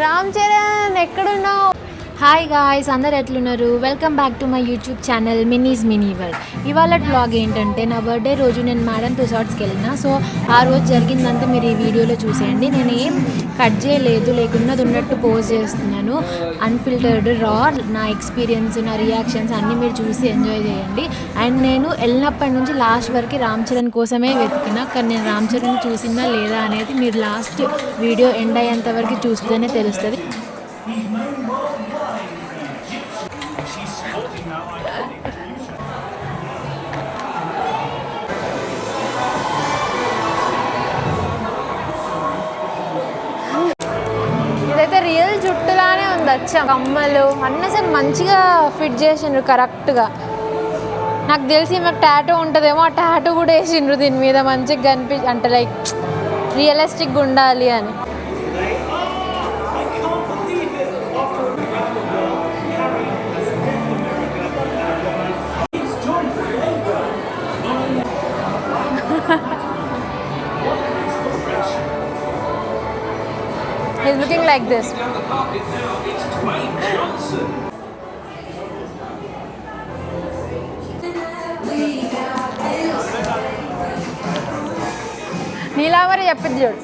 రామ్ చరణ్ ఎక్కడున్నావు? Hi guys, అందరు ఎట్లున్నారు? Welcome back to my YouTube channel Mini's mini world. ఇవాళ బ్లాగ్ ఏంటంటే, నా బర్త్డే రోజు నేను మేడం రిసార్ట్స్కి వెళ్ళిన. సో ఆ రోజు జరిగిందంతా మీరు ఈ వీడియోలో చూసేయండి. నేను ఏం కట్ చేయలేదు, లేకున్నది ఉన్నట్టు పోస్ట్ చేస్తున్నాను. అన్ఫిల్టర్డ్ రా నా ఎక్స్పీరియన్స్, నా రియాక్షన్స్ అన్నీ మీరు చూసి ఎంజాయ్ చేయండి. అండ్ నేను వెళ్ళినప్పటి నుంచి లాస్ట్ వరకు రామ్ చరణ్ కోసమే వెతికిన, కానీ నేను రామ్ చరణ్ చూసినా లేదా అనేది మీరు లాస్ట్ వీడియో ఎండ్ అయ్యేంత వరకు చూస్తేనే తెలుస్తుంది. ఇదైతే రియల్ జుట్టులానే ఉంది. అచ్చం కమ్మలు అన్నీ అసలు మంచిగా ఫిట్ చేసిండ్రు కరెక్ట్గా. నాకు తెలిసి మాకు టాటూ ఉంటుందేమో, ఆ టాటూ కూడా వేసిండ్రు దీని మీద మంచిగా అంటే లైక్ రియలిస్టిక్గా ఉండాలి అని. He's looking like this. నీలావరి చెప్పింది చూడు.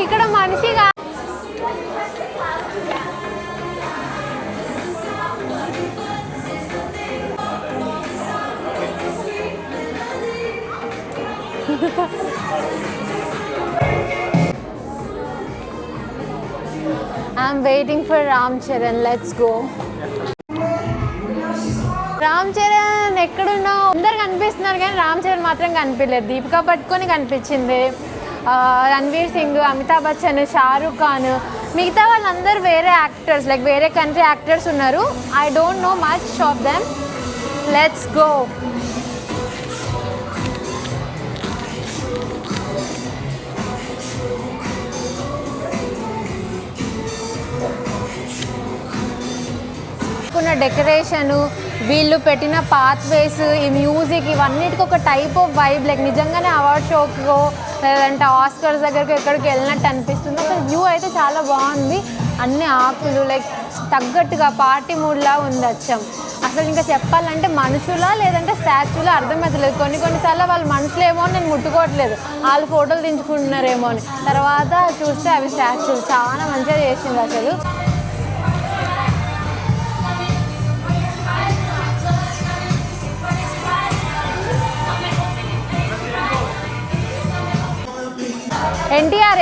ఇక్కడ మనిషిగా I'm waiting for Ram Charan. Let's go. Ram Charan ఎక్కడున్నావు? అందరు కనిపిస్తున్నారు కానీ రామ్ చరణ్ మాత్రం కనిపించలేదు. దీపికా పట్టుకొని కనిపించింది. రణ్వీర్ సింగ్, అమితాబ్ బచ్చన్, షారూక్ ఖాన్, మిగతా వాళ్ళందరూ వేరే యాక్టర్స్, లైక్ వేరే కంట్రీ యాక్టర్స్ ఉన్నారు. I don't know much of them. Let's go. Decoration, వీళ్ళు పెట్టిన పాత్వేస్, ఈ మ్యూజిక్, ఇవన్నిటికి ఒక టైప్ ఆఫ్ వైబ్. లైక్ నిజంగానే అవార్డ్ షోకో లేదంటే ఆస్కర్స్ దగ్గరికి ఎక్కడికి వెళ్ళినట్టు అనిపిస్తుంది. అసలు వ్యూ అయితే చాలా బాగుంది. అన్ని ఆకులు లైక్ తగ్గట్టుగా పార్టీ మూడ్లా ఉంది అచ్చం. అసలు ఇంకా చెప్పాలంటే మనుషులా లేదంటే స్టాచ్యూలా అర్థమవుతలేదు. కొన్నిసార్లు వాళ్ళు మనుషులేమో అని నేను ముట్టుకోవట్లేదు, వాళ్ళు ఫోటోలు దించుకుంటున్నారేమో అని. తర్వాత చూస్తే అవి స్టాచ్యూలు. చాలా మంచిగా చేసింది అసలు.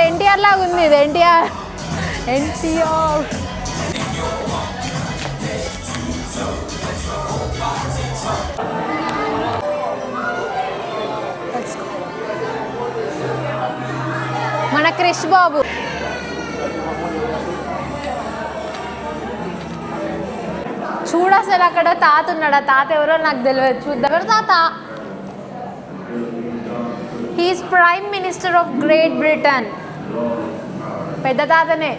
ఎన్టీఆర్ లాగా ఉంది ఇది. ఎన్టీఆర్ మన క్రిష్ బాబు. చూడు అసలు అక్కడ తాత ఉన్నాడు. ఆ తాత ఎవరో నాకు తెలియదు. చూద్దాం. ఎవరు తాత? He's prime minister of great Britain. పెద్ద తాతనే.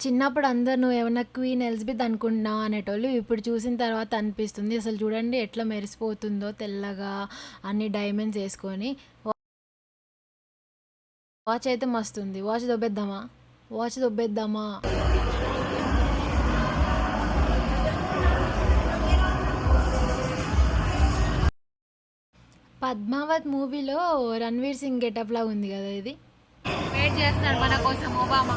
చిన్నప్పుడు అందరు నువ్వు ఏమన్నా క్వీన్ ఎలిజబెత్ అనుకుంటున్నావు అనేటోళ్ళు, ఇప్పుడు చూసిన తర్వాత అనిపిస్తుంది. అసలు చూడండి ఎట్లా మెరిసిపోతుందో తెల్లగా, అన్ని డైమండ్స్ వేసుకొని. వాచ్ అయితే మస్తుంది. వాచ్ దొబ్బేద్దామా? పద్మావత్ మూవీలో రణ్వీర్ సింగ్ గెటప్ లా ఉంది కదా ఇది. వెయిట్ చేస్తున్నాడు మన కోసం ఒబామా.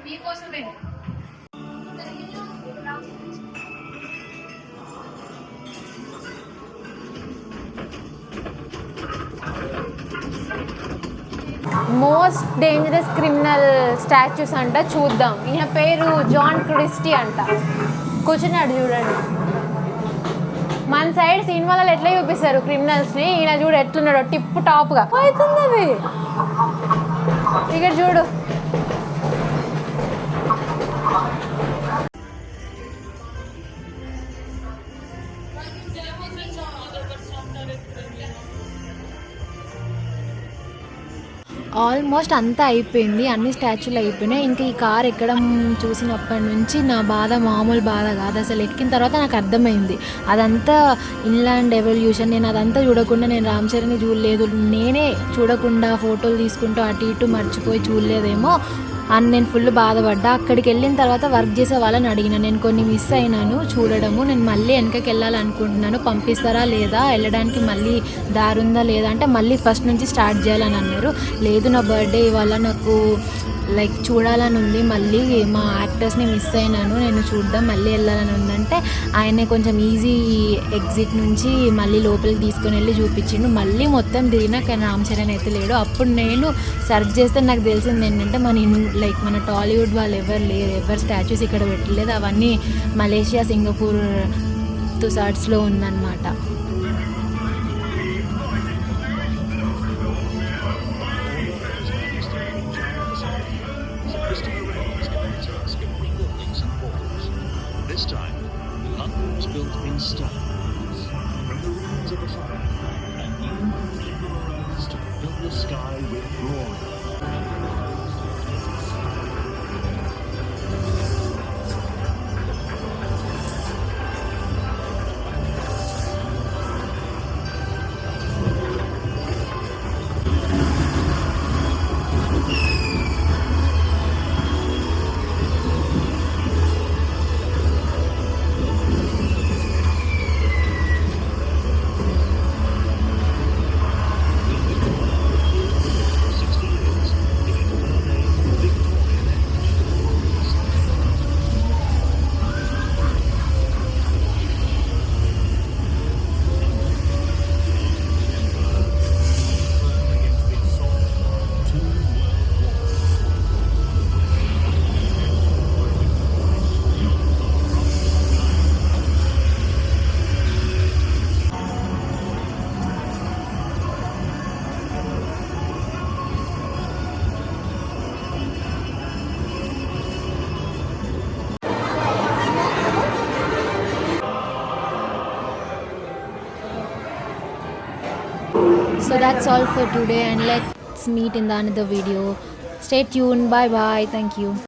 మీకోసమే మోస్ట్ డేంజరస్ క్రిమినల్ స్టాచ్యూస్ అంట, చూద్దాం. ఈయన పేరు జాన్ క్రిస్టీ అంట. కూర్చున్నాడు చూడండి. మన సైడ్ సినిమాలలో ఎట్లా చూపిస్తారు క్రిమినల్స్ని, ఈయన చూడు ఎట్లున్నాడు టిప్ టాప్గా అవుతుంది అది. ఇక్కడ చూడు. ఆల్మోస్ట్ అంతా అయిపోయింది, అన్ని స్టాచ్యూలు అయిపోయినాయి. ఇంకా ఈ కార్ ఎక్కడం చూసినప్పటి నుంచి నా బాధ మామూలు బాధ కాదు. అసలు ఎక్కిన తర్వాత నాకు అర్థమైంది అదంతా ఇన్లాండ్ ఎవల్యూషన్. నేను అదంతా చూడకుండా నేను రామ్ చరణ్ని చూడలేదు, నేనే చూడకుండా ఫోటోలు తీసుకుంటూ అటు ఇటు మర్చిపోయి చూడలేదేమో అని నేను ఫుల్ బాధపడ్డా. అక్కడికి వెళ్ళిన తర్వాత వర్క్ చేసే వాళ్ళని అడిగిన, నేను కొన్ని మిస్ అయినాను చూడడము, నేను మళ్ళీ వెనకకి వెళ్ళాలనుకుంటున్నాను, పంపిస్తారా లేదా, వెళ్ళడానికి మళ్ళీ దారుందా లేదా అంటే మళ్ళీ ఫస్ట్ నుంచి స్టార్ట్ చేయాలని అన్నారు. లేదు నా బర్త్డే ఇవాళ నాకు లైక్ చూడాలని ఉంది, మళ్ళీ మా యాక్టర్స్ని మిస్ అయినాను, నేను చూడడం మళ్ళీ వెళ్ళాలని ఉందంటే ఆయనే కొంచెం ఈజీ ఎగ్జిట్ నుంచి మళ్ళీ లోపలికి తీసుకొని వెళ్ళి చూపించిండు. మళ్ళీ మొత్తం తిరిగినా కానీ రామ్ చరణ్ అయితే లేడు. అప్పుడు నేను సెర్చ్ చేస్తే నాకు తెలిసింది ఏంటంటే మన టాలీవుడ్ వాళ్ళు ఎవరు లేరు, ఎవరు స్టాచ్యూస్ ఇక్కడ పెట్టలేదు, అవన్నీ మలేషియా సింగపూర్ తుసాడ్స్లో ఉందన్నమాట. This time, London was built in stones. From the ruins of the fire, a new cathedral arose to fill the sky with glory. So that's all for today, and let's meet in the another video. Stay tuned. Bye bye. Thank you.